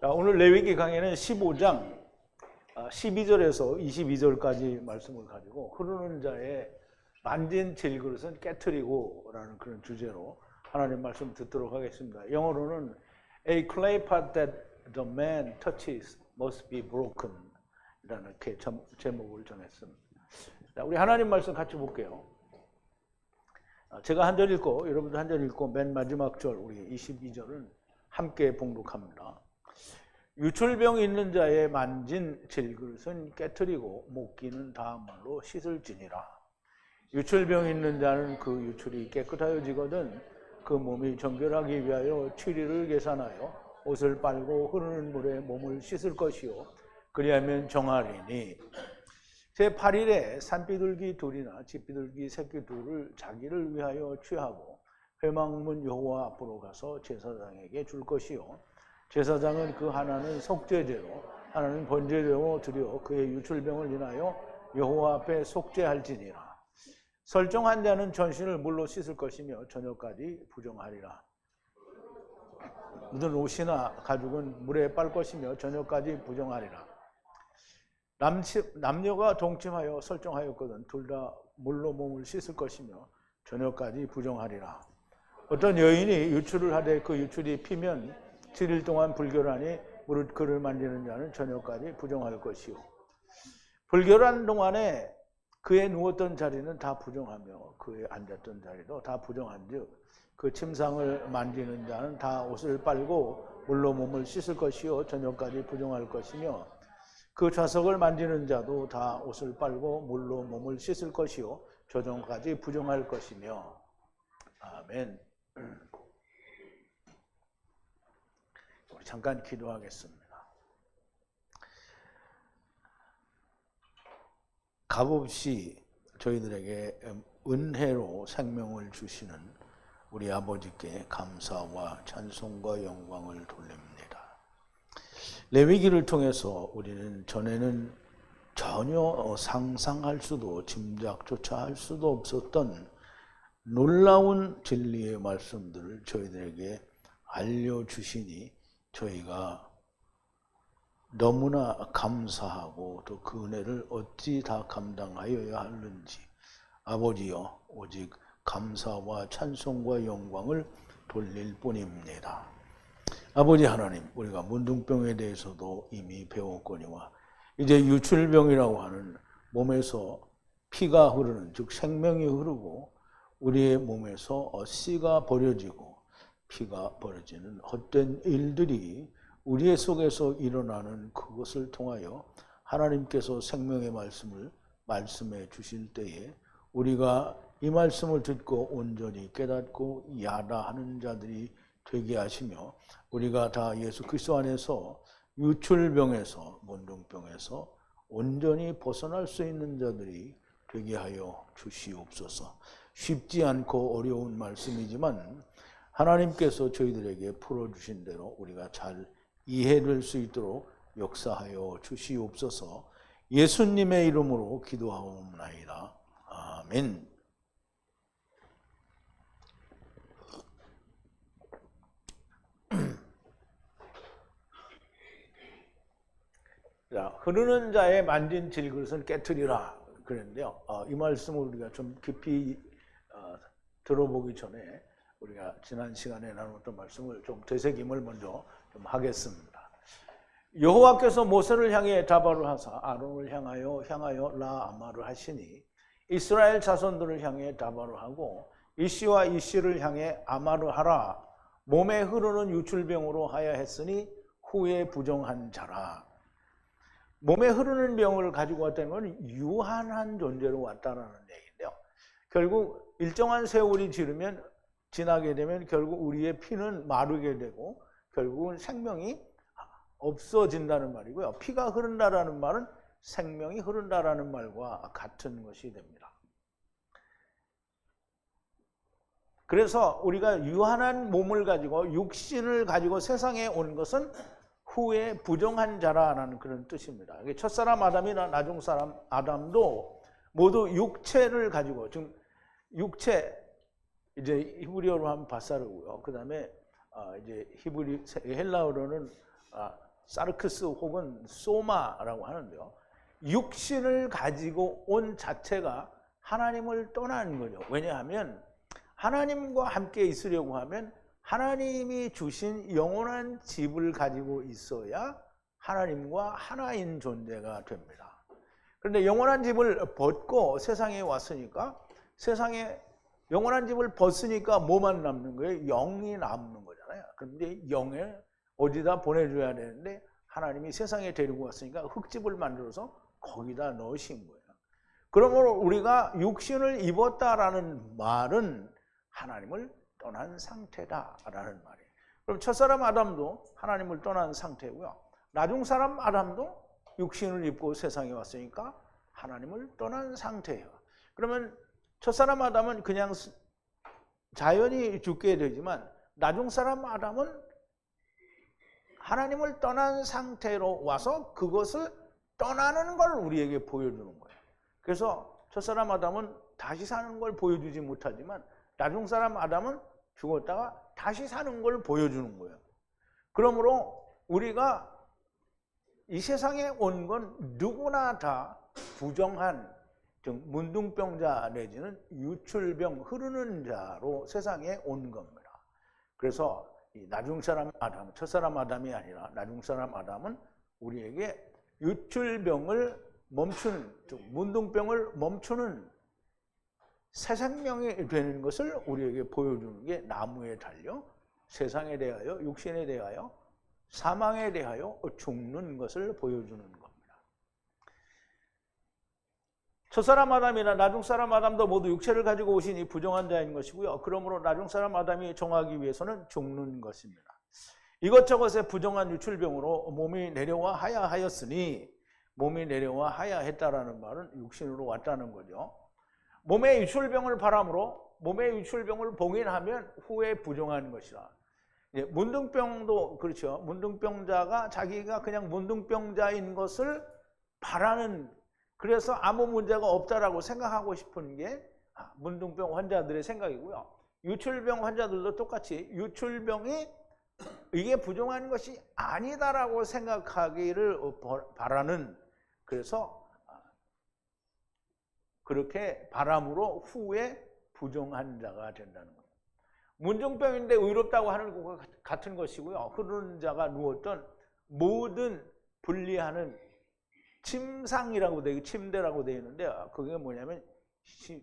자, 오늘 레위기 강의는 15장 12절에서 22절까지 말씀을 가지고 흐르는 자의 만진 질그릇은 깨트리고 라는 그런 주제로 하나님 말씀 듣도록 하겠습니다. 영어로는 A clay pot that the man touches must be broken 이라는 이렇게 제목을 정했습니다. 자, 우리 하나님 말씀 같이 볼게요. 제가 한 절 읽고 여러분도 한 절 읽고 맨 마지막 절 우리 22절은 함께 봉독합니다. 유출병 있는 자의 만진 질그릇은 깨트리고 목기는 다음말로 씻을지니라. 유출병 있는 자는 그 유출이 깨끗하여지거든 그 몸이 정결하기 위하여 7일을 계산하여 옷을 빨고 흐르는 물에 몸을 씻을 것이요 그리하면 정하리니 제8일에 산비둘기 둘이나 집비둘기 새끼 둘을 자기를 위하여 취하고 회막문 여호와 앞으로 가서 제사장에게 줄 것이요 제사장은 그 하나는 속죄제로 하나는 번제제로 드려 그의 유출병을 인하여 여호와 앞에 속죄할지니라. 설정한 자는 전신을 물로 씻을 것이며 저녁까지 부정하리라. 묻은 옷이나 가죽은 물에 빨 것이며 저녁까지 부정하리라. 남녀가 동침하여 설정하였거든 둘 다 물로 몸을 씻을 것이며 저녁까지 부정하리라. 어떤 여인이 유출을 하되 그 유출이 피면 7일 동안 불결하니 무릇 그를 만지는 자는 저녁까지 부정할 것이요 불결한 동안에 그의 누웠던 자리는 다 부정하며 그의 앉았던 자리도 다 부정한즉 그 침상을 만지는 자는 다 옷을 빨고 물로 몸을 씻을 것이요 저녁까지 부정할 것이며 그 좌석을 만지는 자도 다 옷을 빨고 물로 몸을 씻을 것이요 저녁까지 부정할 것이며. 아멘. 우리 잠깐 기도하겠습니다. 값없이 저희들에게 은혜로 생명을 주시는 우리 아버지께 감사와 찬송과 영광을 돌립니다. 레위기를 통해서 우리는 전에는 전혀 상상할 수도 짐작조차 할 수도 없었던 놀라운 진리의 말씀들을 저희들에게 알려주시니 저희가 너무나 감사하고 또 그 은혜를 어찌 다 감당하여야 하는지 아버지여 오직 감사와 찬송과 영광을 돌릴 뿐입니다. 아버지 하나님, 우리가 문둥병에 대해서도 이미 배웠거니와 이제 유출병이라고 하는 몸에서 피가 흐르는 즉 생명이 흐르고 우리의 몸에서 씨가 버려지고 피가 버려지는 헛된 일들이 우리의 속에서 일어나는 그것을 통하여 하나님께서 생명의 말씀을 말씀해 주실 때에 우리가 이 말씀을 듣고 온전히 깨닫고 야다하는 자들이 되게 하시며 우리가 다 예수 그리스도 안에서 유출병에서 문둥병에서 온전히 벗어날 수 있는 자들이 되게 하여 주시옵소서. 쉽지 않고 어려운 말씀이지만 하나님께서 저희들에게 풀어주신 대로 우리가 잘 이해될 수 있도록 역사하여 주시옵소서. 예수님의 이름으로 기도하옵나이다. 아멘. 자, 흐르는 자의 만진 질그릇은 깨트리라 그랬는데요. 이 말씀을 우리가 좀 깊이 들어보기 전에 우리가 지난 시간에 나눴던 말씀을 좀 되새김을 먼저 좀 하겠습니다. 여호와께서 모세를 향해 다발을 하사 아론을 향하여 라아마를 하시니 이스라엘 자손들을 향해 다발을 하고 이씨와 이씨를 향해 아마를 하라. 몸에 흐르는 유출병으로 하야 했으니 후에 부정한 자라. 몸에 흐르는 병을 가지고 왔다는 건 유한한 존재로 왔다는 얘기인데요. 결국 일정한 세월이 지나게 되면 결국 우리의 피는 마르게 되고 결국은 생명이 없어진다는 말이고요. 피가 흐른다라는 말은 생명이 흐른다라는 말과 같은 것이 됩니다. 그래서 우리가 유한한 몸을 가지고 육신을 가지고 세상에 온 것은 후에 부정한 자라는 그런 뜻입니다. 첫사람 아담이나 나중사람 아담도 모두 육체를 가지고 지금 육체 이제 히브리어로 하면 바사르고요. 그다음에 이제 헬라어로는 사르크스 혹은 소마라고 하는데요. 육신을 가지고 온 자체가 하나님을 떠나는 거죠. 왜냐하면 하나님과 함께 있으려고 하면 하나님이 주신 영원한 집을 가지고 있어야 하나님과 하나인 존재가 됩니다. 그런데 영원한 집을 벗고 세상에 왔으니까 세상에 영원한 집을 벗으니까 뭐만 남는 거예요? 영이 남는 거잖아요. 그런데 영을 어디다 보내줘야 되는데 하나님이 세상에 데리고 왔으니까 흙집을 만들어서 거기다 넣으신 거예요. 그러므로 우리가 육신을 입었다라는 말은 하나님을 떠난 상태다라는 말이에요. 그럼 첫사람 아담도 하나님을 떠난 상태고요. 나중 사람 아담도 육신을 입고 세상에 왔으니까 하나님을 떠난 상태예요. 그러면 첫사람 아담은 그냥 자연히 죽게 되지만 나중 사람 아담은 하나님을 떠난 상태로 와서 그것을 떠나는 걸 우리에게 보여주는 거예요. 그래서 첫사람 아담은 다시 사는 걸 보여주지 못하지만 나중 사람 아담은 죽었다가 다시 사는 걸 보여주는 거예요. 그러므로 우리가 이 세상에 온 건 누구나 다 부정한 문둥병자 내지는 유출병 흐르는 자로 세상에 온 겁니다. 그래서 이 나중 사람 아담, 첫사람 아담이 아니라 나중 사람 아담은 우리에게 유출병을 멈추는, 문둥병을 멈추는 새 생명이 되는 것을 우리에게 보여주는 게 나무에 달려 세상에 대하여, 육신에 대하여, 사망에 대하여 죽는 것을 보여주는 겁니다. 첫사람 아담이나 나중 사람 아담도 모두 육체를 가지고 오신 이 부정한 자인 것이고요. 그러므로 나중 사람 아담이 정하기 위해서는 죽는 것입니다. 이것저것의 부정한 유출병으로 몸이 내려와 하야 하였으니, 몸이 내려와 하야 했다라는 말은 육신으로 왔다는 거죠. 몸의 유출병을 바람으로 몸의 유출병을 봉인하면 후에 부정한 것이라. 문둥병도 그렇죠. 문둥병자가 자기가 그냥 문둥병자인 것을 바라는, 그래서 아무 문제가 없다라고 생각하고 싶은 게 문둥병 환자들의 생각이고요. 유출병 환자들도 똑같이 유출병이 이게 부정한 것이 아니다라고 생각하기를 바라는, 그래서 그렇게 바람으로 후에 부정한 자가 된다는 거예요. 문둥병인데 의롭다고 하는 것과 같은 것이고요. 흐르는 자가 누웠던 모든 분리하는 침상이라고 되어, 침대라고 되어 있는데 그게 뭐냐면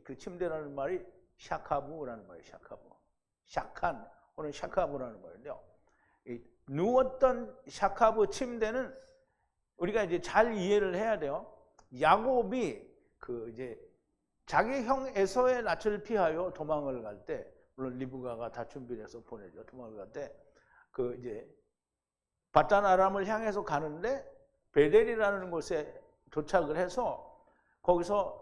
그 침대라는 말이 샤카부라는 말이에요. 샤카부. 샤칸 혹은 샤카부라는 말인데요. 누웠던 샤카부 침대는 우리가 이제 잘 이해를 해야 돼요. 야곱이 그 이제 자기 형 에서의 낯을 피하여 도망을 갈 때, 물론 리브가가 다 준비를 해서 보내죠. 도망을 갈 때 그 이제 바단 아람을 향해서 가는데 베델이라는 곳에 도착을 해서 거기서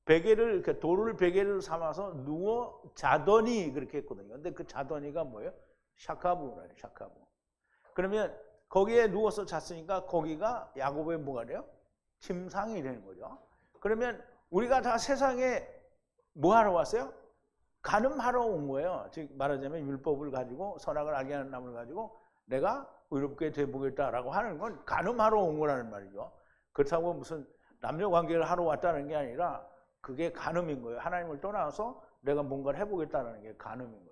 베개를, 이렇게 돌을 베개를 삼아서 누워 자더니 그렇게 했거든요. 근데 그 자더니가 뭐예요? 샤카부라요. 샤카부. 그러면 거기에 누워서 잤으니까 거기가 야곱의 뭐가 돼요? 침상이 되는 거죠. 그러면 우리가 다 세상에 뭐 하러 왔어요? 간음하러 온 거예요. 즉 말하자면 율법을 가지고, 선악을 알게 하는 나무를 가지고 내가 의롭게 되보겠다라고 하는 건 간음하러 온 거라는 말이죠. 그렇다고 무슨 남녀 관계를 하러 왔다는 게 아니라 그게 간음인 거예요. 하나님을 떠나서 내가 뭔가를 해보겠다는 게 간음인 거예요.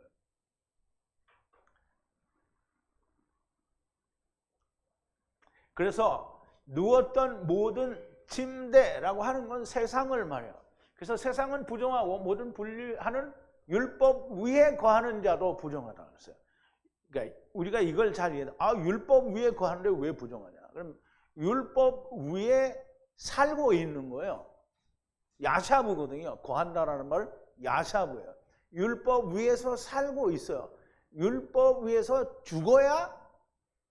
그래서 누웠던 모든 침대라고 하는 건 세상을 말해요. 그래서 세상은 부정하고 모든 분리하는 율법 위에 거하는 자도 부정하다고 했어요. 그러니까 우리가 이걸 잘 이해해. 율법 위에 거하는데 왜 부정하냐? 그럼 율법 위에 살고 있는 거예요. 야샤브거든요. 거한다라는 말 야샤브예요. 율법 위에서 살고 있어요. 율법 위에서 죽어야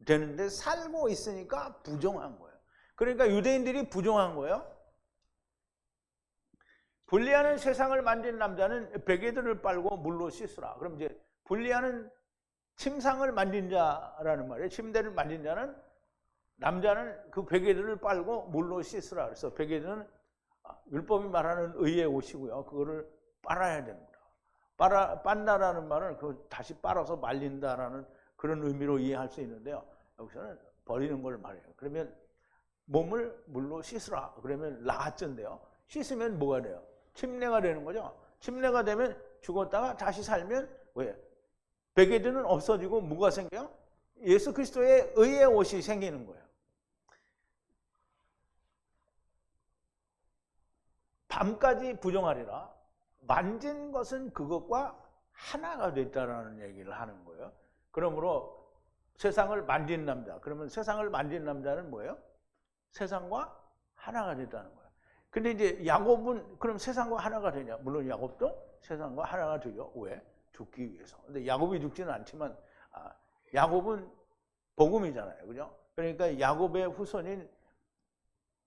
되는데 살고 있으니까 부정한 거예요. 그러니까 유대인들이 부정한 거예요. 분리하는 세상을 만진 남자는 베개들을 빨고 물로 씻으라. 그럼 이제 분리하는 침상을 만진 자라는 말이에요. 침대를 만진 자는, 남자는 그 베개들을 빨고 물로 씻으라. 그래서 베개들은 율법이 말하는 의의 옷이고요. 그거를 빨아야 됩니다. 빤다라는 말은 그 다시 빨아서 말린다라는 그런 의미로 이해할 수 있는데요. 여기서는 버리는 걸 말해요. 그러면 몸을 물로 씻으라. 그러면 라하쩐데요. 씻으면 뭐가 돼요? 침례가 되는 거죠. 침례가 되면 죽었다가 다시 살면 왜? 베개드는 없어지고 뭐가 생겨요? 예수 그리스도의 의의 옷이 생기는 거예요. 밤까지 부정하리라. 만진 것은 그것과 하나가 됐다라는 얘기를 하는 거예요. 그러므로 세상을 만진 남자. 그러면 세상을 만진 남자는 뭐예요? 세상과 하나가 됐다는 거예요. 근데 이제 야곱은 그럼 세상과 하나가 되냐? 물론 야곱도 세상과 하나가 되죠. 왜? 죽기 위해서. 근데 야곱이 죽지는 않지만 야곱은 복음이잖아요. 그죠? 그러니까 야곱의 후손인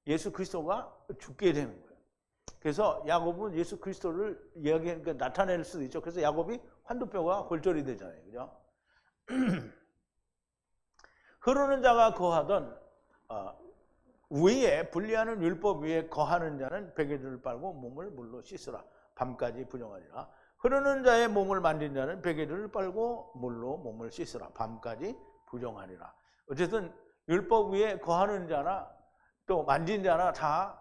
예수 그리스도가 죽게 되는 거예요. 그래서 야곱은 예수 그리스도를 이야기하니까 나타낼 수도 있죠. 그래서 야곱이 환두뼈가 골절이 되잖아요. 그죠? 흐르는 자가 거하던 위에 분리하는 율법 위에 거하는 자는 베개들을 빨고 몸을 물로 씻으라. 밤까지 부정하리라. 흐르는 자의 몸을 만진 자는 베개들을 빨고 물로 몸을 씻으라. 밤까지 부정하리라. 어쨌든 율법 위에 거하는 자나 또 만진 자나 다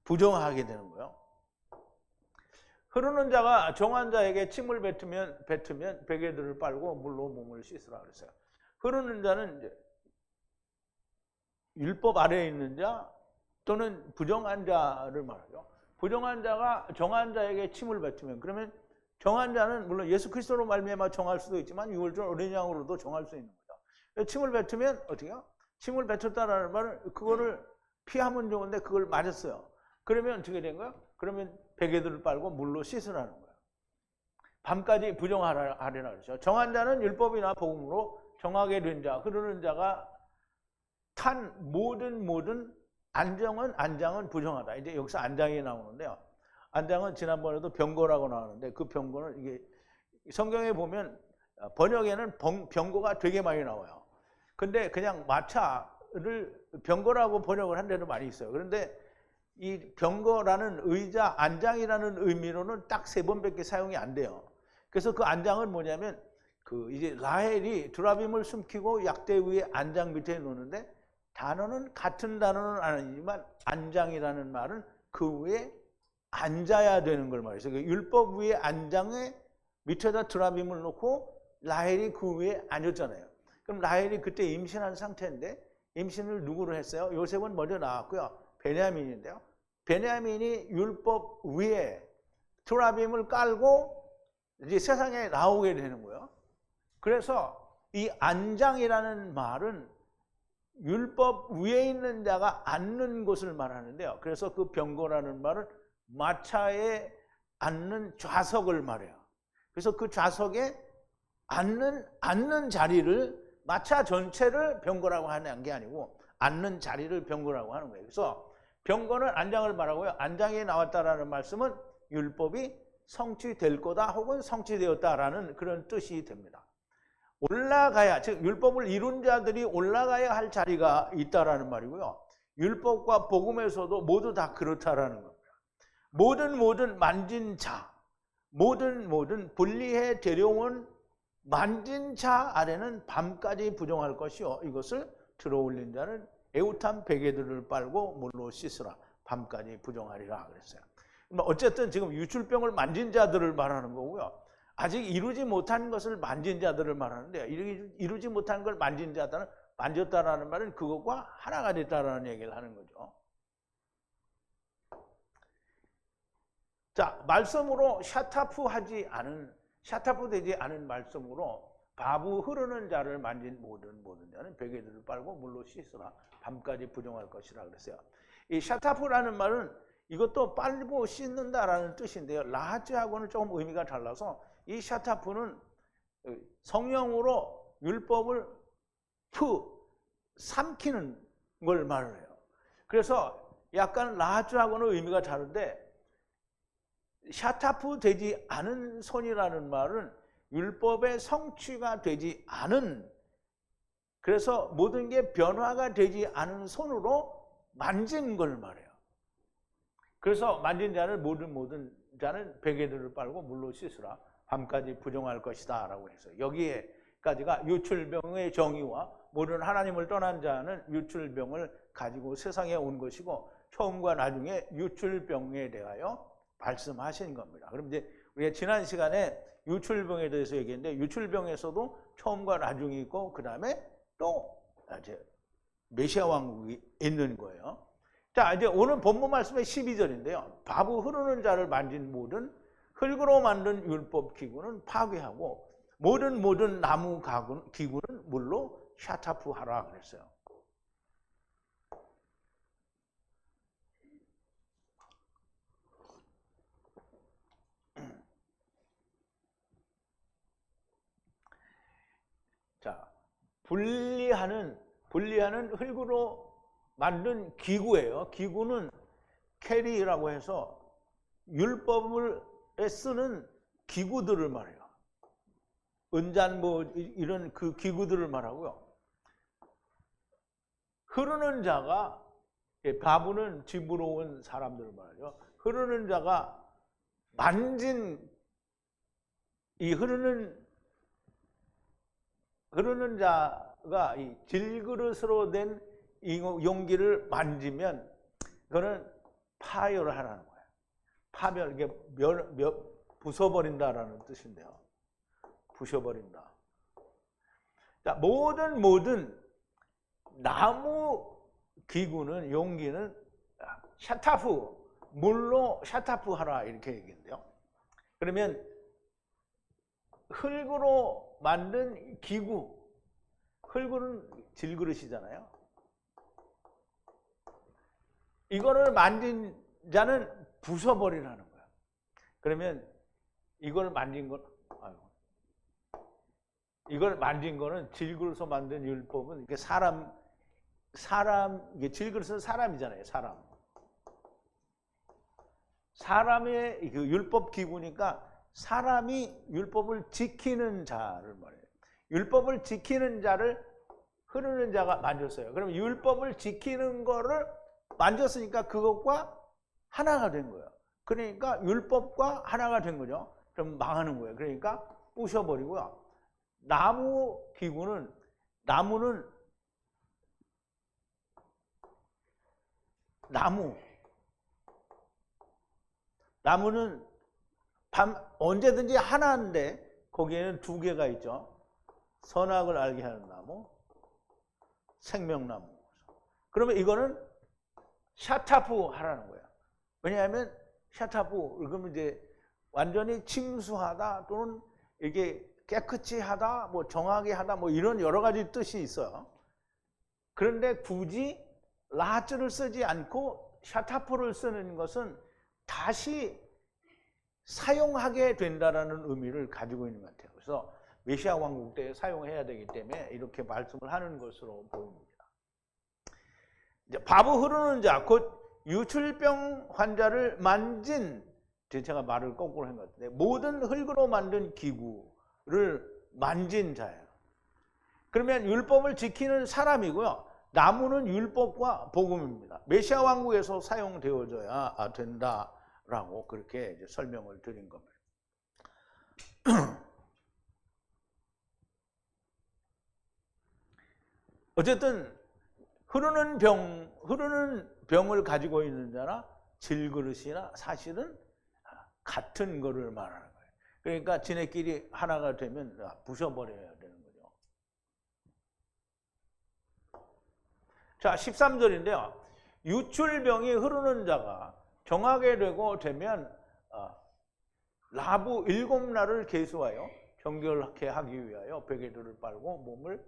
부정하게 되는 거예요. 흐르는 자가 정한 자에게 침을 뱉으면 베개들을 빨고 물로 몸을 씻으라 그랬어요. 흐르는 자는 이제 율법 아래에 있는 자 또는 부정한 자를 말하죠. 부정한 자가 정한 자에게 침을 뱉으면 그러면 정한 자는 물론 예수 그리스도로 말미암아 정할 수도 있지만 유월절 어린 양으로도 정할 수 있는 거죠. 침을 뱉으면 어떻게 해요? 침을 뱉었다라는 말은 그거를 피하면 좋은데 그걸 맞았어요. 그러면 어떻게 된 거예요? 그러면 베개들을 빨고 물로 씻으라는 거예요. 밤까지 부정하리라 그러죠. 정한 자는 율법이나 복음으로 정하게 된 자, 흐르는 자가 탄 모든 안장은 부정하다. 이제 여기서 안장이 나오는데요. 안장은 지난번에도 병거라고 나오는데 그 병거는 이게 성경에 보면 번역에는 병거가 되게 많이 나와요. 근데 그냥 마차를 병거라고 번역을 한 데도 많이 있어요. 그런데 이 병거라는 의자, 안장이라는 의미로는 딱 3번밖에 사용이 안 돼요. 그래서 그 안장은 뭐냐면 이제 라헬이 두라빔을 숨기고 약대 위에 안장 밑에 놓는데 단어는 같은 단어는 아니지만 안장이라는 말은 그 위에 앉아야 되는 걸 말해요. 그래서 율법 위에 안장에 밑에다 두라빔을 놓고 라헬이 그 위에 앉았잖아요. 그럼 라헬이 그때 임신한 상태인데 임신을 누구로 했어요? 요셉은 먼저 나왔고요. 베냐민인데요. 베냐민이 율법 위에 두라빔을 깔고 이제 세상에 나오게 되는 거예요. 그래서 이 안장이라는 말은 율법 위에 있는 자가 앉는 곳을 말하는데요. 그래서 그 병거라는 말은 마차에 앉는 좌석을 말해요. 그래서 그 좌석에 앉는 자리를 마차 전체를 병거라고 하는 게 아니고 앉는 자리를 병거라고 하는 거예요. 그래서 병거는 안장을 말하고요. 안장이 나왔다라는 말씀은 율법이 성취될 거다 혹은 성취되었다라는 그런 뜻이 됩니다. 올라가야, 즉 율법을 이룬 자들이 올라가야 할 자리가 있다라는 말이고요. 율법과 복음에서도 모두 다 그렇다라는 겁니다. 모든 만진 자, 모든 분리해 데려온 만진 자 아래는 밤까지 부정할 것이요. 이것을 들어올린 자는 애우탄 베개들을 빨고 물로 씻으라. 밤까지 부정하리라 그랬어요. 어쨌든 지금 유출병을 만진 자들을 말하는 거고요. 아직 이루지 못한 것을 만진 자들을 말하는데 이루지 못한 걸 만진 자들은 만졌다라는 말은 그것과 하나가 됐다라는 얘기를 하는 거죠. 자, 말씀으로 샤타프되지 않은 말씀으로 바부 흐르는 자를 만진 모든 자는 베개들을 빨고 물로 씻으라. 밤까지 부정할 것이라 그랬어요. 이 샤타프라는 말은 이것도 빨고 씻는다라는 뜻인데요. 라하즈하고는 조금 의미가 달라서 이 샤타프는 성령으로 율법을 삼키는 걸 말을 해요. 그래서 약간 라하즈하고는 의미가 다른데 샤타프 되지 않은 손이라는 말은 율법의 성취가 되지 않은, 그래서 모든 게 변화가 되지 않은 손으로 만진 걸 말해요. 그래서 만진 자는 모든 자는 베개들을 빨고 물로 씻으라. 밤까지 부정할 것이다 라고 해서 여기에까지가 유출병의 정의와 모든 하나님을 떠난 자는 유출병을 가지고 세상에 온 것이고 처음과 나중에 유출병에 대하여 말씀하신 겁니다. 그럼 이제 우리가 지난 시간에 유출병에 대해서 얘기했는데 유출병에서도 처음과 나중이 있고 그 다음에 또 이제 메시아 왕국이 있는 거예요. 자, 이제 오늘 본문 말씀의 12절인데요. 바보 흐르는 자를 만진 모든 흙으로 만든 율법 기구는 파괴하고 모든 나무 기구는 물로 샤타프하라 그랬어요. 자, 분리하는 흙으로 만든 기구예요. 기구는 캐리라고 해서 율법을 쓰는 기구들을 말해요. 은잔 뭐 이런 그 기구들을 말하고요. 흐르는 자가 바보는 집으로 온 사람들을 말하죠. 흐르는 자가 만진 이 흐르는 자가 이 질그릇으로 된 이 용기를 만지면 그거는 파열을 하라는 거예요. 파멸, 이게 부숴버린다라는 뜻인데요. 부셔버린다. 자, 모든 나무 기구는 용기는 샤타프, 물로 샤타프 하라 이렇게 얘기했는데요. 그러면 흙으로 만든 기구, 흙은 질그릇이잖아요. 이거를 만진 자는 부숴버리라는 거야. 그러면 이걸 만진 거는 질그릇으로 만든 율법은 이게 이게 질그릇은 사람이잖아요. 사람의 그 율법 기구니까 사람이 율법을 지키는 자를 말해요. 율법을 지키는 자를 흐르는 자가 만졌어요. 그럼 율법을 지키는 거를 만졌으니까 그것과 하나가 된 거예요. 그러니까 율법과 하나가 된 거죠. 그럼 망하는 거예요. 그러니까 부셔버리고요. 나무는 언제든지 하나인데 거기에는 두 개가 있죠. 선악을 알게 하는 나무, 생명나무. 그러면 이거는 샤타프 하라는 거예요. 왜냐하면 샤타프, 그러면 이제 완전히 침수하다 또는 이게 깨끗이 하다, 뭐 정하게 하다, 뭐 이런 여러 가지 뜻이 있어요. 그런데 굳이 라하츠를 쓰지 않고 샤타프를 쓰는 것은 다시 사용하게 된다라는 의미를 가지고 있는 것 같아요. 그래서 메시아 왕국 때 사용해야 되기 때문에 이렇게 말씀을 하는 것으로 보입니다. 이제 바보 흐르는 자, 곧 유출병 환자를 만진, 제가 말을 거꾸로 한 것 같은데 모든 흙으로 만든 기구를 만진 자예요. 그러면 율법을 지키는 사람이고요. 나무는 율법과 복음입니다. 메시아 왕국에서 사용되어져야 된다라고 그렇게 이제 설명을 드린 겁니다. 어쨌든 흐르는 병을 가지고 있는 자나 질그릇이나 사실은 같은 거를 말하는 거예요. 그러니까 지네끼리 하나가 되면 부셔버려야 되는 거죠. 자, 13절인데요. 유출병이 흐르는 자가 정하게 되면 라부 7날을 계수하여 정결케 하기 위하여 베개들을 빨고 몸을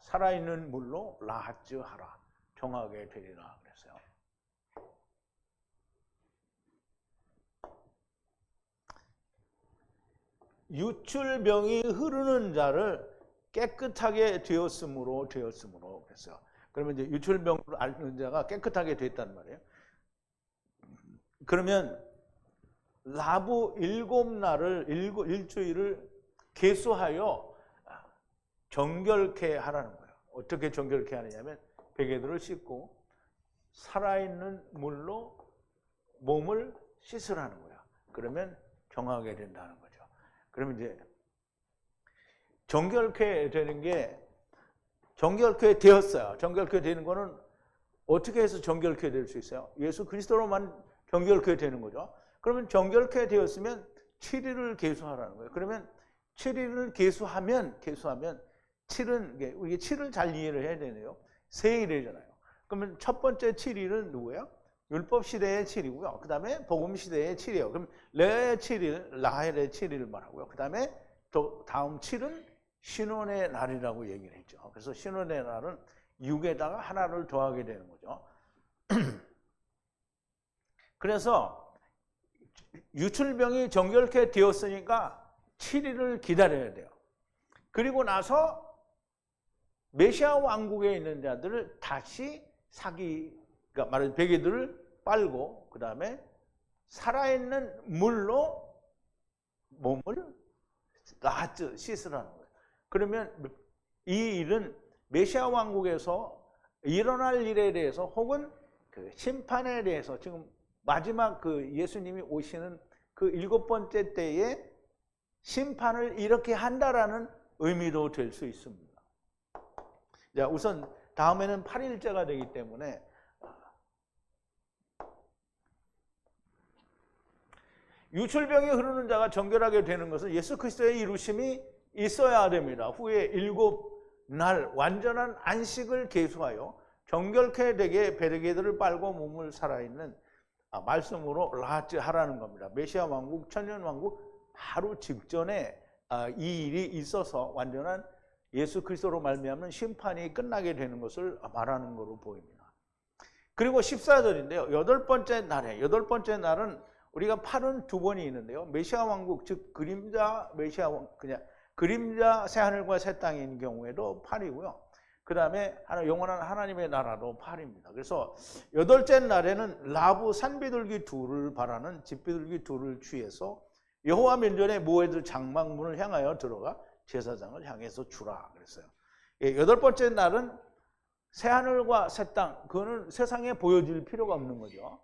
살아있는 물로 라하츠 하라, 정하게 되리라 그랬어요. 유출병이 흐르는 자를 깨끗하게 되었으므로 그랬어요. 그러면 이제 유출병을 앓는 자가 깨끗하게 됐단 말이에요. 그러면 라부 7날을 일주일을 계수하여 정결케 하라는 거예요. 어떻게 정결케 하느냐면 베개들을 씻고 살아있는 물로 몸을 씻으라는 거예요. 그러면 정하게 된다는 거죠. 그러면 이제 정결케 되는 게 정결케 되었어요. 정결케 되는 거는 어떻게 해서 정결케 될 수 있어요? 예수 그리스도로만 정결케 되는 거죠. 그러면 정결케 되었으면 7일을 계수하라는 거예요. 그러면 7일을 계수하면 7은 우리가 7을 잘 이해를 해야 되네요. 세일이잖아요. 그러면 첫 번째 7일은 누구예요? 율법 시대의 7이고요. 그 다음에 복음 시대의 7이에요. 그럼 레의 7일, 라헬의 7일을 말하고요. 그 다음에 또 다음 7은 신혼의 날이라고 얘기를 했죠. 그래서 신혼의 날은 6에다가 하나를 더하게 되는 거죠. 그래서 유출병이 정결케 되었으니까 7일을 기다려야 돼요. 그리고 나서 메시아 왕국에 있는 자들을 다시 그러니까 말하자면 베개들을 빨고 그 다음에 살아있는 물로 몸을 씻으라는 거예요. 그러면 이 일은 메시아 왕국에서 일어날 일에 대해서 혹은 그 심판에 대해서 지금 마지막 그 예수님이 오시는 그 7번째 때에 심판을 이렇게 한다라는 의미도 될 수 있습니다. 자, 우선 다음에는 8일째가 되기 때문에 유출병이 흐르는 자가 정결하게 되는 것은 예수 그리스도의 이루심이 있어야 됩니다. 후에 7날 완전한 안식을 계수하여 정결케 되게 베르게들을 빨고 몸을 살아있는 말씀으로 라하트 하라는 겁니다. 메시아 왕국, 천년 왕국 바로 직전에 이 일이 있어서 완전한 예수 그리스도로 말미암는 심판이 끝나게 되는 것을 말하는 것으로 보입니다. 그리고 14절인데요. 여덟 번째 날은 우리가 8은 두 번이 있는데요. 메시아 왕국, 즉 그림자 새 하늘과 새 땅인 경우에도 8이고요. 그 다음에 영원한 하나님의 나라도 8입니다. 그래서 여덟째 날에는 라브 산비둘기 둘을 바라는 집비둘기 둘을 취해서 여호와 면전에 모에드 장막문을 향하여 들어가 제사장을 향해서 주라 그랬어요. 여덟 번째 날은 새 하늘과 새 땅, 그거는 세상에 보여질 필요가 없는 거죠.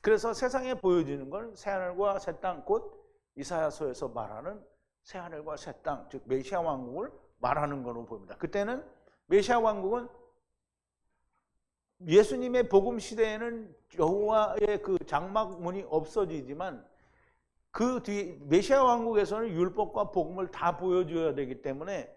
그래서 세상에 보여지는 건 새 하늘과 새 땅, 곧 이사야서에서 말하는 새 하늘과 새 땅, 즉 메시아 왕국을 말하는 걸로 보입니다. 그때는 메시아 왕국은 예수님의 복음 시대에는 여호와의 그 장막문이 없어지지만 그 뒤 메시아 왕국에서는 율법과 복음을 다 보여줘야 되기 때문에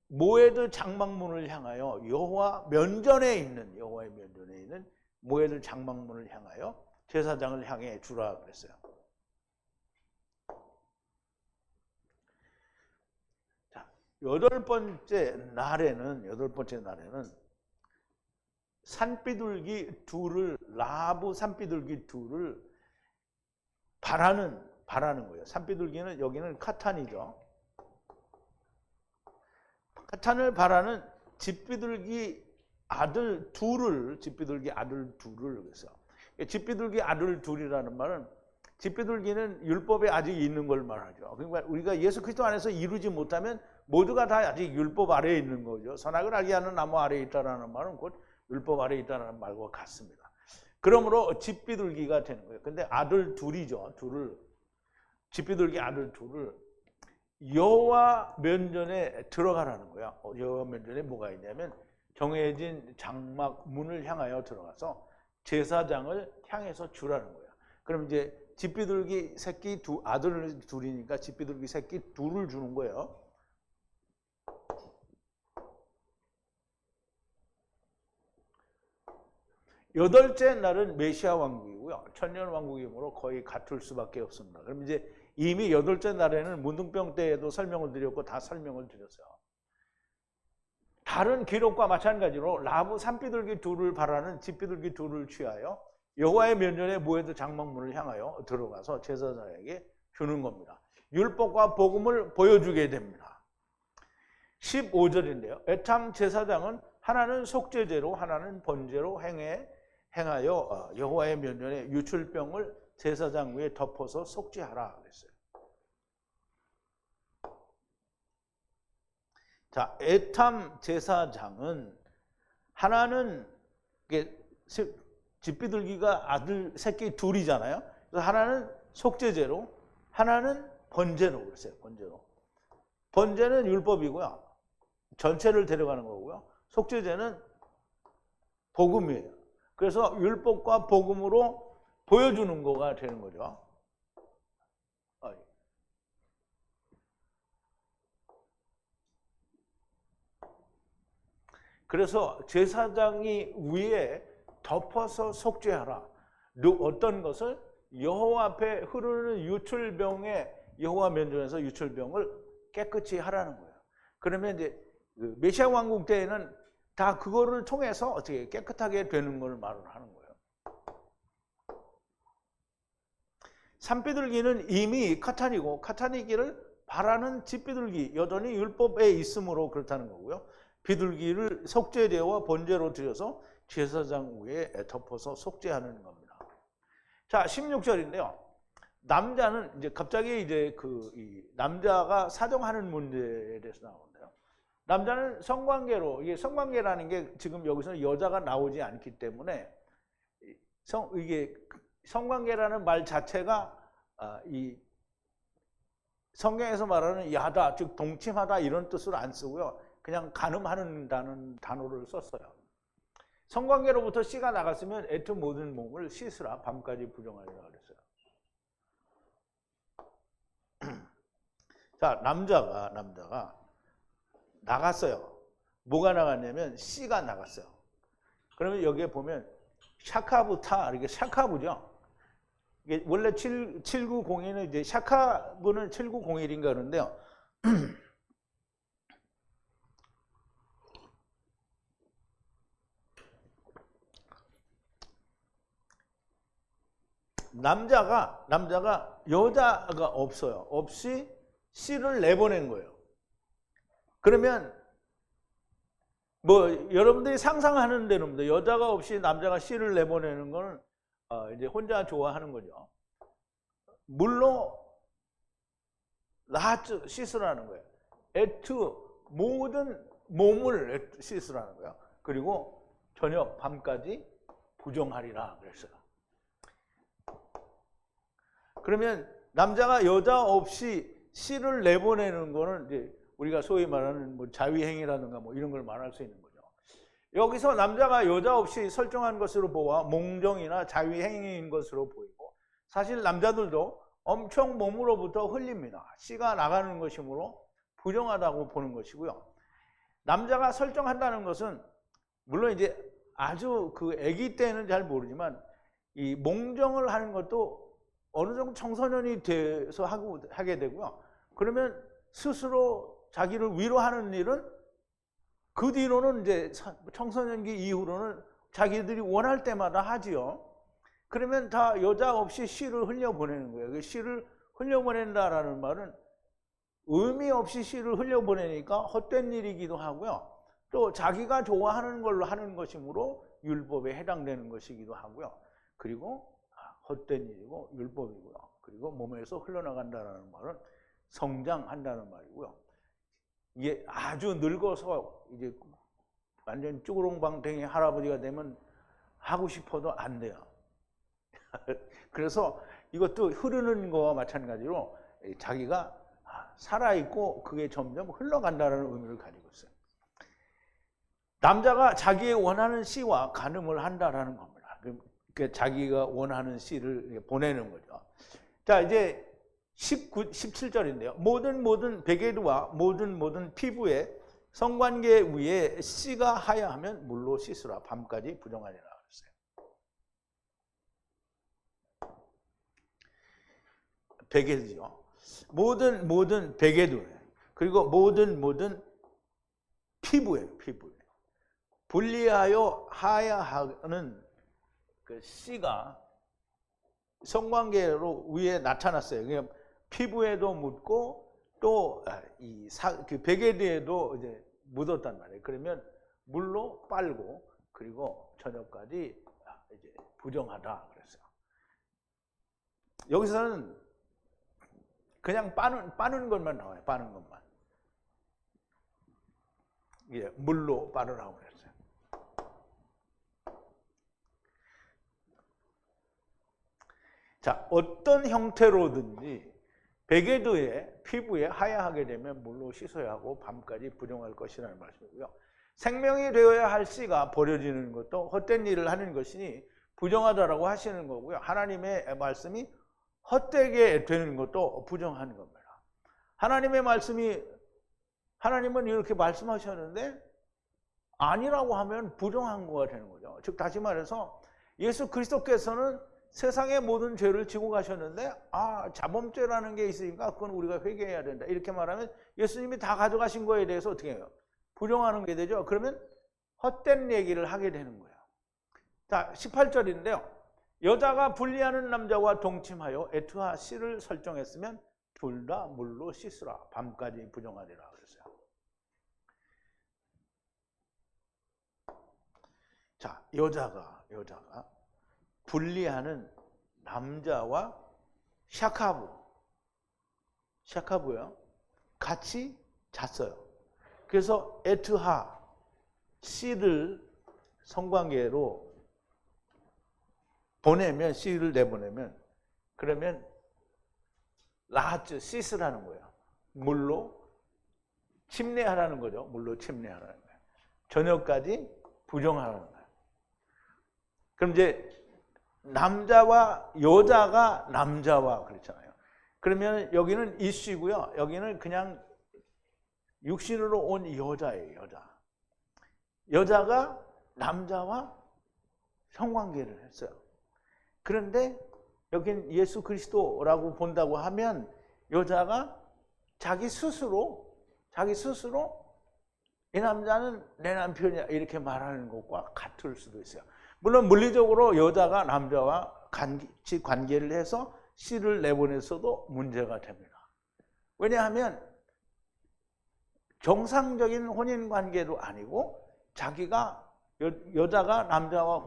모에드 장막문을 향하여 여호와의 면전에 있는 모에드 장막문을 향하여 제사장을 향해 주라 그랬어요. 자, 여덟 번째 날에는 산비둘기 둘을 라브 산비둘기 둘을 바라는 거예요. 산비둘기는 여기는 카탄이죠. 카탄을 바라는 집비둘기 아들 둘을 그래서 집비둘기 아들 둘이라는 말은 집비둘기는 율법에 아직 있는 걸 말하죠. 그러니까 우리가 예수 그리스도 안에서 이루지 못하면 모두가 다 아직 율법 아래에 있는 거죠. 선악을 알게 하는 나무 아래에 있다라는 말은 곧 율법 아래에 있다는 말과 같습니다. 그러므로 집비둘기가 되는 거예요. 근데 아들 둘이죠. 집비둘기 아들 둘을 여호와 면전에 들어가라는 거야. 여호와 면전에 뭐가 있냐면 정해진 장막 문을 향하여 들어가서 제사장을 향해서 주라는 거야. 그럼 이제 집비둘기 새끼 아들 둘이니까 집비둘기 새끼 둘을 주는 거예요. 여덟째 날은 메시아 왕국이고요. 천년 왕국이므로 거의 같을 수밖에 없습니다. 그럼 이제 이미 여덟째 날에는 문둥병 때에도 설명을 드렸고 다 설명을 드렸어요. 다른 기록과 마찬가지로 라브 산비둘기 둘을 바라는 집비둘기 둘을 취하여 여호와의 면전에 모에드 장막문을 향하여 들어가서 제사장에게 주는 겁니다. 율법과 복음을 보여주게 됩니다. 15절인데요. 에탐 제사장은 하나는 속죄제로 하나는 번제로 행하여 여호와의 면전에 유출병을 제사장 위에 덮어서 속죄하라 그랬어요. 자, 에탐 제사장은 하나는 집비둘기가 아들 새끼 둘이잖아요. 그래서 하나는 속죄제로 하나는 번제로 그랬어요. 번제는 율법이고요. 전체를 데려가는 거고요. 속죄제는 복음이에요. 그래서 율법과 복음으로 보여주는 거가 되는 거죠. 그래서 제사장이 위에 덮어서 속죄하라. 어떤 것을? 여호와 앞에 흐르는 유출병에 여호와 면전에서 유출병을 깨끗이 하라는 거예요. 그러면 이제 메시아 왕국 때에는 다 그거를 통해서 어떻게 깨끗하게 되는 걸 말을 하는 거예요. 산비둘기는 이미 카타니고 카타니기를 바라는 집비둘기 여전히 율법에 있으므로 그렇다는 거고요. 비둘기를 속죄제와 번제로 드려서 제사장 위에 덮어서 속죄하는 겁니다. 자, 16절인데요. 남자는 이제 갑자기 이제 이 남자가 사정하는 문제에 대해서 나오는데요. 남자는 성관계로, 이게 성관계라는 게 지금 여기서는 여자가 나오지 않기 때문에 이게 성관계라는 말 자체가 이 성경에서 말하는 야다, 즉 동침하다 이런 뜻으로 안 쓰고요. 그냥 간음하는다는 단어를 썼어요. 성관계로부터 씨가 나갔으면 애트 모든 몸을 씻으라 밤까지 부정하리라 그랬어요. 자, 남자가 나갔어요. 뭐가 나갔냐면 씨가 나갔어요. 그러면 여기에 보면 샤카부타, 이렇게 샤카부죠. 이게 원래 7901은 이제 샤카부는 7901인가 그러는데요. 남자가 여자가 없어요. 없이 씨를 내보낸 거예요. 그러면 뭐 여러분들이 상상하는 대로입니다. 여자가 없이 남자가 씨를 내보내는 거는 이제 혼자 좋아하는 거죠. 물로 라하트 씻으라는 거예요. 에트 모든 몸을 씻으라는 거예요. 그리고 저녁 밤까지 부정하리라 그랬어요. 그러면 남자가 여자 없이 씨를 내보내는 거는 이제 우리가 소위 말하는 뭐 자위행위라든가 뭐 이런 걸 말할 수 있는 거죠. 여기서 남자가 여자 없이 설정한 것으로 보아 몽정이나 자위행위인 것으로 보이고, 사실 남자들도 엄청 몸으로부터 흘립니다. 씨가 나가는 것이므로 부정하다고 보는 것이고요. 남자가 설정한다는 것은 물론 이제 아주 그 아기 때는 잘 모르지만 이 몽정을 하는 것도 어느 정도 청소년이 돼서 하게 되고요. 그러면 스스로 자기를 위로하는 일은 그 뒤로는 이제 청소년기 이후로는 자기들이 원할 때마다 하지요. 그러면 다 여자 없이 씨를 흘려보내는 거예요. 씨를 흘려보낸다라는 말은 의미 없이 씨를 흘려보내니까 헛된 일이기도 하고요. 또 자기가 좋아하는 걸로 하는 것이므로 율법에 해당되는 것이기도 하고요. 그리고 헛된 일이고 율법이고요. 그리고 몸에서 흘러나간다는 말은 성장한다는 말이고요. 이게 아주 늙어서 이제 완전 쭈구렁방댕이 할아버지가 되면 하고 싶어도 안 돼요. 그래서 이것도 흐르는 거와 마찬가지로 자기가 살아있고 그게 점점 흘러간다는 의미를 가지고 있어요. 남자가 자기의 원하는 씨와 간음을 한다라는 겁니다. 자기가 원하는 씨를 보내는 거죠. 자, 이제 17절인데요. 모든 베개드와 모든 피부에 성관계 위에 씨가 하야하면 물로 씻으라 밤까지 부정하리라 그랬어요. 베개드죠. 모든 베개드 그리고 모든 피부에 분리하여 하야하는 그 씨가 성관계로 위에 나타났어요. 그러니까 피부에도 묻고 또 그 베개드에도 이제 묻었단 말이에요. 그러면 물로 빨고 그리고 저녁까지 이제 부정하다 그랬어요. 여기서는 그냥 빠는 것만 나와요. 빠는 것만. 예, 물로 빠르라고 그랬어요. 자, 어떤 형태로든지 베개도에 피부에 하야하게 되면 물로 씻어야 하고 밤까지 부정할 것이라는 말씀이고요. 생명이 되어야 할 씨가 버려지는 것도 헛된 일을 하는 것이니 부정하다라고 하시는 거고요. 하나님의 말씀이 헛되게 되는 것도 부정하는 겁니다. 하나님은 이렇게 말씀하셨는데 아니라고 하면 부정한 거가 되는 거죠. 즉 다시 말해서 예수 그리스도께서는 세상의 모든 죄를 지고 가셨는데 자범죄라는 게 있으니까 그건 우리가 회개해야 된다. 이렇게 말하면 예수님이 다 가져가신 거에 대해서 어떻게 해요? 부정하는 게 되죠. 그러면 헛된 얘기를 하게 되는 거예요. 자, 18절인데요. 여자가 분리하는 남자와 동침하여 에트하 씨를 설정했으면 둘 다 물로 씻으라. 밤까지 부정하리라 그랬어요. 자, 여자가 분리하는 남자와 샤카부요. 같이 잤어요. 그래서 에트하 씨를 성관계로 보내면, 씨를 내보내면, 그러면 라하츠 시스라는 거예요. 물로 침례하라는 거죠. 물로 침례하라는 거예요. 저녁까지 부정하라는 거예요. 그럼 이제 남자와 여자가 남자와 그렇잖아요. 그러면 여기는 이씨고요. 여기는 그냥 육신으로 온 여자예요. 여자가 남자와 성관계를 했어요. 그런데 여긴 예수 그리스도라고 본다고 하면 여자가 자기 스스로 이 남자는 내 남편이야 이렇게 말하는 것과 같을 수도 있어요. 물론 물리적으로 여자가 남자와 같이 관계를 해서 씨를 내보냈어도 문제가 됩니다. 왜냐하면 정상적인 혼인 관계도 아니고 자기가 여자가 남자와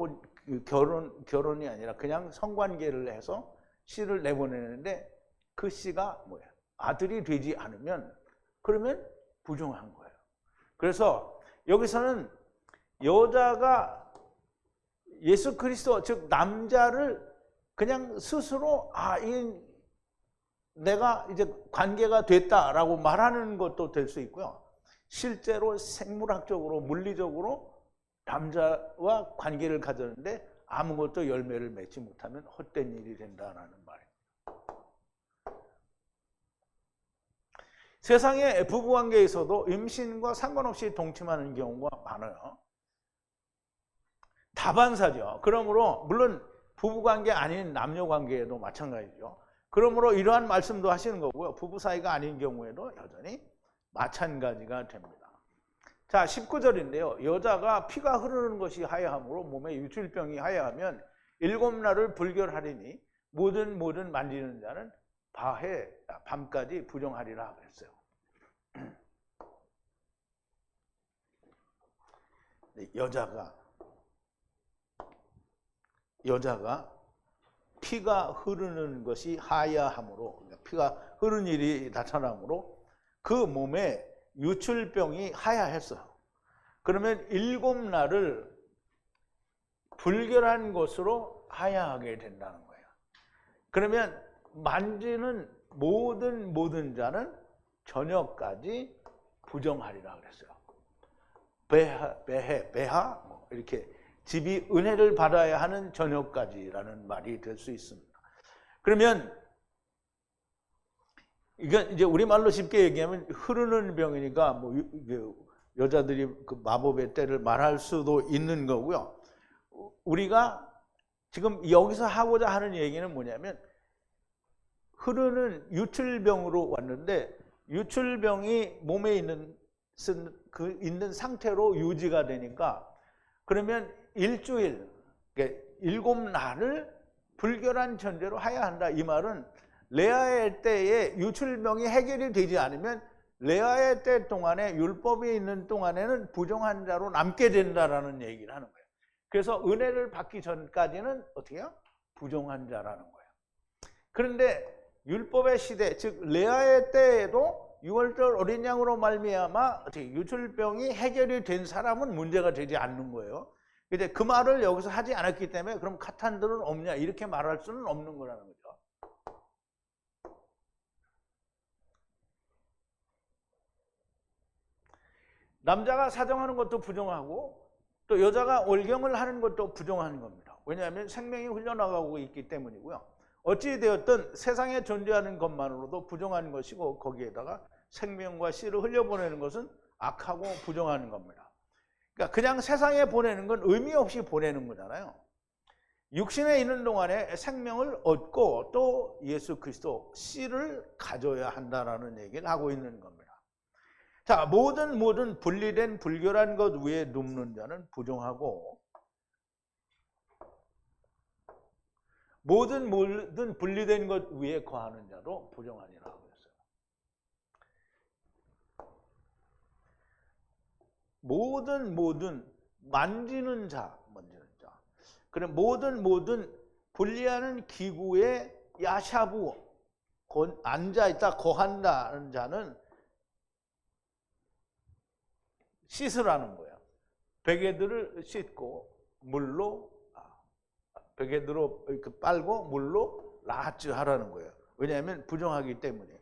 결혼이 아니라 그냥 성관계를 해서 씨를 내보내는데 그 씨가 뭐예요? 아들이 되지 않으면 그러면 부정한 거예요. 그래서 여기서는 여자가 예수 그리스도 즉 남자를 그냥 스스로 내가 이제 관계가 됐다라고 말하는 것도 될 수 있고요. 실제로 생물학적으로 물리적으로 남자와 관계를 가졌는데 아무것도 열매를 맺지 못하면 헛된 일이 된다는 말입니다. 세상의 부부관계에서도 임신과 상관없이 동침하는 경우가 많아요. 다반사죠. 그러므로 물론 부부관계 아닌 남녀관계에도 마찬가지죠. 그러므로 이러한 말씀도 하시는 거고요. 부부 사이가 아닌 경우에도 여전히 마찬가지가 됩니다. 자, 19절인데요. 여자가 피가 흐르는 것이 하야함으로 몸에 유출병이 하야하면 7날을 불결하리니 모든 만지는 자는 밤까지 부정하리라 그랬어요. 여자가 피가 흐르는 것이 하야함으로, 피가 흐르는 일이 나타나므로 그 몸에 유출병이 하야했어요. 그러면 7날을 불결한 것으로 하야하게 된다는 거예요. 그러면 만지는 모든 자는 저녁까지 부정하리라 그랬어요. 베하 이렇게 집이 은혜를 받아야 하는 저녁까지라는 말이 될 수 있습니다. 그러면 이건 이제 우리말로 쉽게 얘기하면 흐르는 병이니까 뭐 여자들이 그 마법의 때를 말할 수도 있는 거고요. 우리가 지금 여기서 하고자 하는 얘기는 뭐냐면 흐르는 유출병으로 왔는데 유출병이 몸에 있는 상태로 유지가 되니까 그러면 일주일, 그러니까 7날을 불결한 전제로 해야 한다. 이 말은 레아의 때에 유출병이 해결이 되지 않으면 레아의 때 동안에 율법이 있는 동안에는 부정한 자로 남게 된다라는 얘기를 하는 거예요. 그래서 은혜를 받기 전까지는 어떻게 해요? 부정한 자라는 거예요. 그런데 율법의 시대, 즉 레아의 때에도 6월절 어린 양으로 말미암아 유출병이 해결이 된 사람은 문제가 되지 않는 거예요. 근데 그 말을 여기서 하지 않았기 때문에 그럼 카탄들은 없냐 이렇게 말할 수는 없는 거라는 거죠. 남자가 사정하는 것도 부정하고 또 여자가 월경을 하는 것도 부정한 겁니다. 왜냐하면 생명이 흘러나가고 있기 때문이고요. 어찌되었든 세상에 존재하는 것만으로도 부정한 것이고 거기에다가 생명과 씨를 흘려보내는 것은 악하고 부정한 겁니다. 그러니까 그냥 세상에 보내는 건 의미 없이 보내는 거잖아요. 육신에 있는 동안에 생명을 얻고 또 예수 그리스도 씨를 가져야 한다라는 얘기를 하고 있는 겁니다. 자, 모든 분리된 불결한 것 위에 눕는 자는 부정하고 모든 분리된 것 위에 거하는 자도 부정하니라 그랬어요. 모든 만지는 자. 그럼 모든 분리하는 기구에 야샤부 앉아있다 거한다는 자는 씻으라는 거예요. 베개들을 씻고 물로 베개들로 빨고 물로 라하츠 하라는 거예요. 왜냐하면 부정하기 때문에.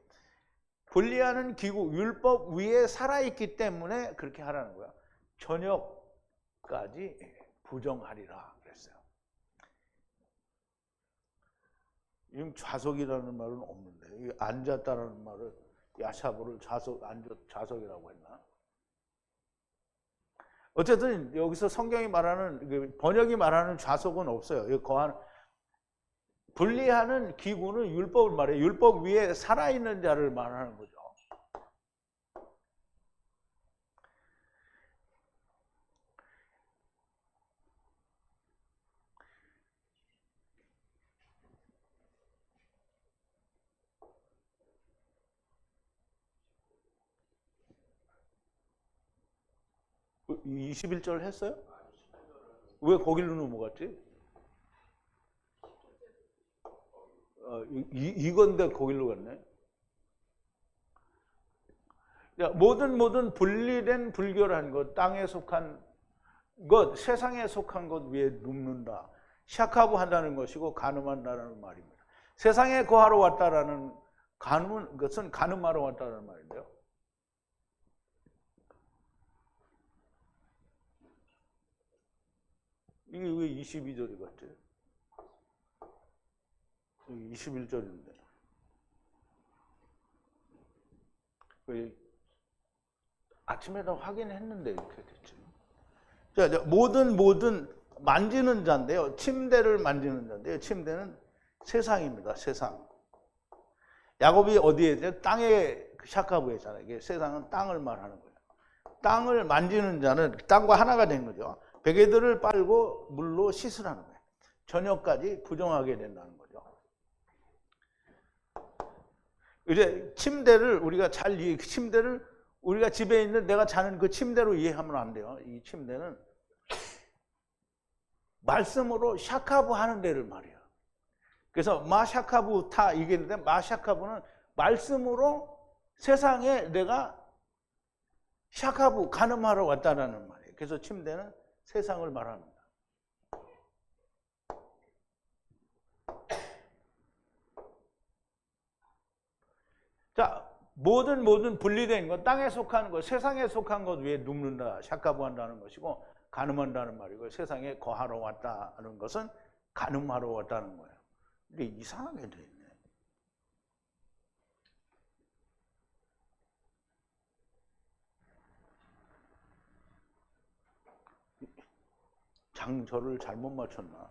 분리하는 기구 율법 위에 살아있기 때문에 그렇게 하라는 거예요. 저녁까지 부정하리라 그랬어요. 지금 좌석이라는 말은 없는데 앉았다라는 말을 야샤브를 좌석이라고 했나? 어쨌든 여기서 성경이 말하는 번역이 말하는 좌석은 없어요. 분리하는 기구는 율법을 말해요. 율법 위에 살아있는 자를 말하는 거죠. 그 21절 했어요? 왜 거길로 넘어갔지? 이건데 거길로 갔네. 모든 분리된 불결한 것, 땅에 속한 것, 세상에 속한 것 위에 눕는다. 샤카부 한다는 것이고 간음한다는 말입니다. 세상에 거하러 왔다라는 간음은 것은 간음하러 왔다는 말인데요. 이게 왜 22절이 같지? 21절인데. 아침에도 확인했는데 이렇게 됐지. 자, 모든 만지는 자인데요. 침대를 만지는 자인데요. 침대는 세상입니다. 세상. 야곱이 어디에 있어요? 땅에 샤카부에 있잖아요. 이게 세상은 땅을 말하는 거예요. 땅을 만지는 자는 땅과 하나가 된 거죠. 베개들을 빨고 물로 씻으라는 거예요. 저녁까지 부정하게 된다는 거죠. 이제 침대를 우리가 집에 있는 내가 자는 그 침대로 이해하면 안 돼요. 이 침대는 말씀으로 샤카부 하는 데를 말이에요. 그래서 마샤카부 타 이게 있는데 마샤카부는 말씀으로 세상에 내가 샤카부 간음하러 왔다라는 말이에요. 그래서 침대는 세상을 말합니다. 자, 모든 분리된 것, 땅에 속한 것, 세상에 속한 것 위에 눕는다, 샤카부한다는 것이고 간음한다는 말이고 세상에 거하러 왔다는 것은 간음하러 왔다는 거예요. 근데 이상하게 돼 있네. 장절을 잘못 맞췄나?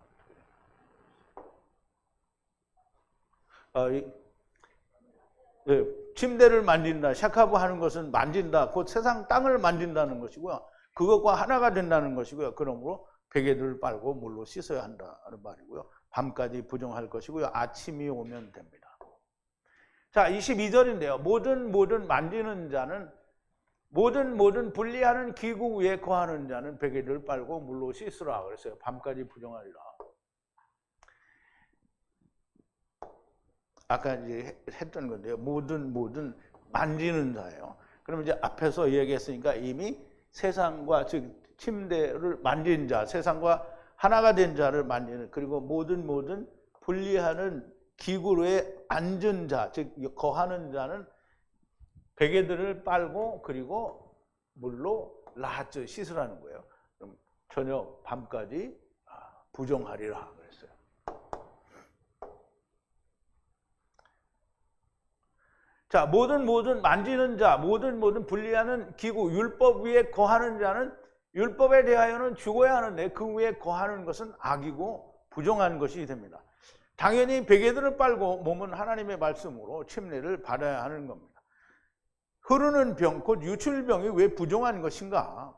침대를 만진다, 샤카부 하는 것은 만진다, 곧 세상 땅을 만진다는 것이고요. 그것과 하나가 된다는 것이고요. 그러므로 베개들을 빨고 물로 씻어야 한다는 말이고요. 밤까지 부정할 것이고요. 아침이 오면 됩니다. 자, 22절인데요. 모든 만지는 자는 모든 분리하는 기구 위에 거하는 자는 베개를 빨고 물로 씻으라 그랬어요. 밤까지 부정하리라. 아까 이제 했던 건데요. 모든 만지는 자예요. 그럼 이제 앞에서 얘기했으니까 이미 세상과 즉 침대를 만진 자, 세상과 하나가 된 자를 만지는, 그리고 모든 분리하는 기구로에 앉은 자, 즉 거하는 자는 베개들을 빨고 그리고 물로 라하츠 씻으라는 거예요. 그럼 저녁 밤까지 부정하리라 그랬어요. 자, 모든 만지는 자, 모든 분리하는 기구, 율법 위에 거하는 자는 율법에 대하여는 죽어야 하는데 그 위에 거하는 것은 악이고 부정한 것이 됩니다. 당연히 베개들을 빨고 몸은 하나님의 말씀으로 침례를 받아야 하는 겁니다. 흐르는 병, 곧 유출병이 왜 부정한 것인가?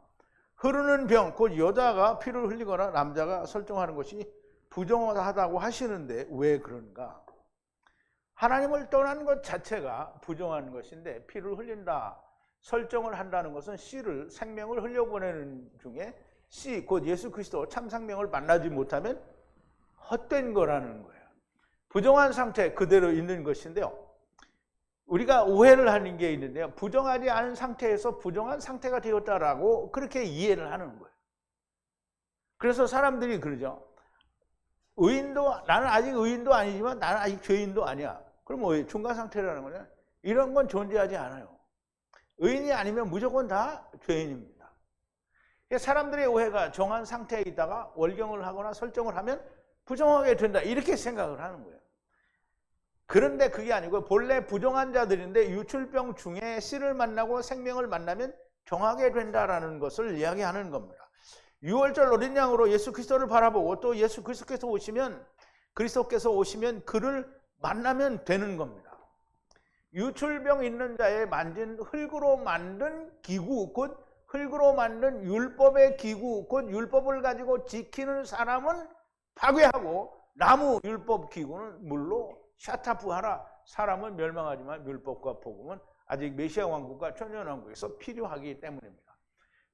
흐르는 병, 곧 여자가 피를 흘리거나 남자가 설정하는 것이 부정하다고 하시는데 왜 그런가? 하나님을 떠난 것 자체가 부정한 것인데 피를 흘린다, 설정을 한다는 것은 씨를, 생명을 흘려보내는 중에 씨, 곧 예수 그리스도 참 생명을 만나지 못하면 헛된 거라는 거예요. 부정한 상태 그대로 있는 것인데요. 우리가 오해를 하는 게 있는데요. 부정하지 않은 상태에서 부정한 상태가 되었다라고 그렇게 이해를 하는 거예요. 그래서 사람들이 그러죠. 나는 아직 의인도 아니지만 나는 아직 죄인도 아니야. 그럼 뭐 중간 상태라는 거냐? 이런 건 존재하지 않아요. 의인이 아니면 무조건 다 죄인입니다. 사람들의 오해가 정한 상태에 있다가 월경을 하거나 설정을 하면 부정하게 된다 이렇게 생각을 하는 거예요. 그런데 그게 아니고 본래 부정한 자들인데 유출병 중에 씨를 만나고 생명을 만나면 정하게 된다라는 것을 이야기하는 겁니다. 6월절 어린 양으로 예수 그리스도를 바라보고 또 예수 그리스도께서 오시면 그를 만나면 되는 겁니다. 유출병 있는 자의 만진 흙으로 만든 기구, 곧 흙으로 만든 율법의 기구, 곧 율법을 가지고 지키는 사람은 파괴하고 나무 율법 기구는 물로 샤타프하라. 사람은 멸망하지만 율법과 복음은 아직 메시아 왕국과 천년 왕국에서 필요하기 때문입니다.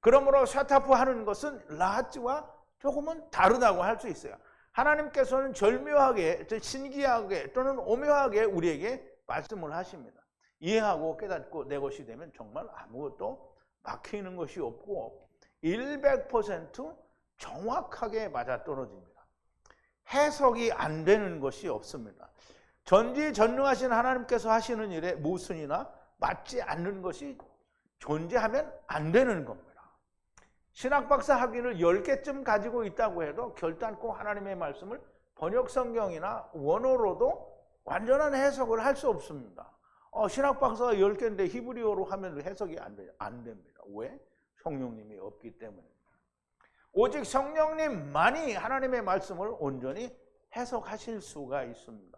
그러므로 샤타프하는 것은 라하츠와 조금은 다르다고 할 수 있어요. 하나님께서는 절묘하게, 신기하게 또는 오묘하게 우리에게 말씀을 하십니다. 이해하고 깨닫고 내 것이 되면 정말 아무것도 막히는 것이 없고 100% 정확하게 맞아떨어집니다. 해석이 안 되는 것이 없습니다. 전지전능하신 하나님께서 하시는 일에 모순이나 맞지 않는 것이 존재하면 안 되는 겁니다. 신학박사 학위를 10개쯤 가지고 있다고 해도 결단코 하나님의 말씀을 번역성경이나 원어로도 완전한 해석을 할 수 없습니다. 신학박사가 10개인데 히브리어로 하면 해석이 안 됩니다. 왜? 성령님이 없기 때문입니다. 오직 성령님만이 하나님의 말씀을 온전히 해석하실 수가 있습니다.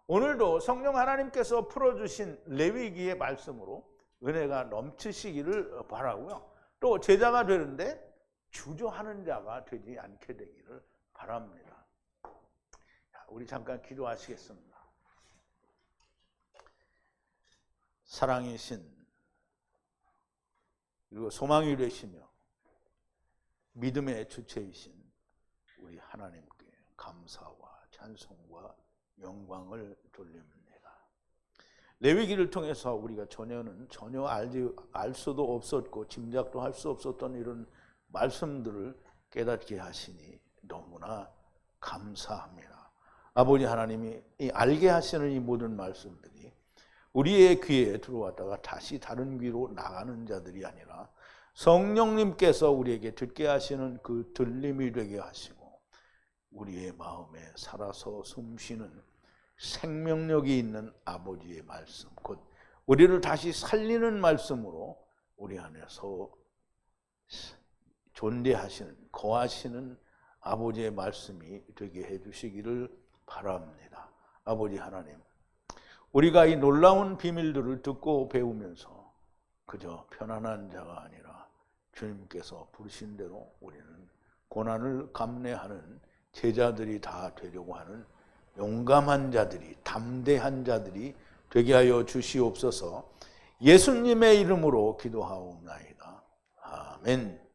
오늘도 성령 하나님께서 풀어주신 레위기의 말씀으로 은혜가 넘치시기를 바라고요. 또 제자가 되는데 주저하는 자가 되지 않게 되기를 바랍니다. 우리 잠깐 기도하시겠습니다. 사랑이신 그리고 소망이 되시며 믿음의 주체이신 우리 하나님께 감사와 찬송과 영광을 돌립니다. 레위기를 통해서 우리가 전혀 알 수도 없었고 짐작도 할 수 없었던 이런 말씀들을 깨닫게 하시니 너무나 감사합니다. 아버지 하나님이 알게 하시는 이 모든 말씀들이 우리의 귀에 들어왔다가 다시 다른 귀로 나가는 자들이 아니라 성령님께서 우리에게 듣게 하시는 그 들림이 되게 하시고 우리의 마음에 살아서 숨쉬는 생명력이 있는 아버지의 말씀, 곧 우리를 다시 살리는 말씀으로 우리 안에서 존재하시는, 거하시는 아버지의 말씀이 되게 해주시기를 바랍니다. 아버지 하나님, 우리가 이 놀라운 비밀들을 듣고 배우면서 그저 편안한 자가 아니라 주님께서 부르신 대로 우리는 고난을 감내하는 제자들이 다 되려고 하는 용감한 자들이, 담대한 자들이 되게 하여 주시옵소서. 예수님의 이름으로 기도하옵나이다. 아멘.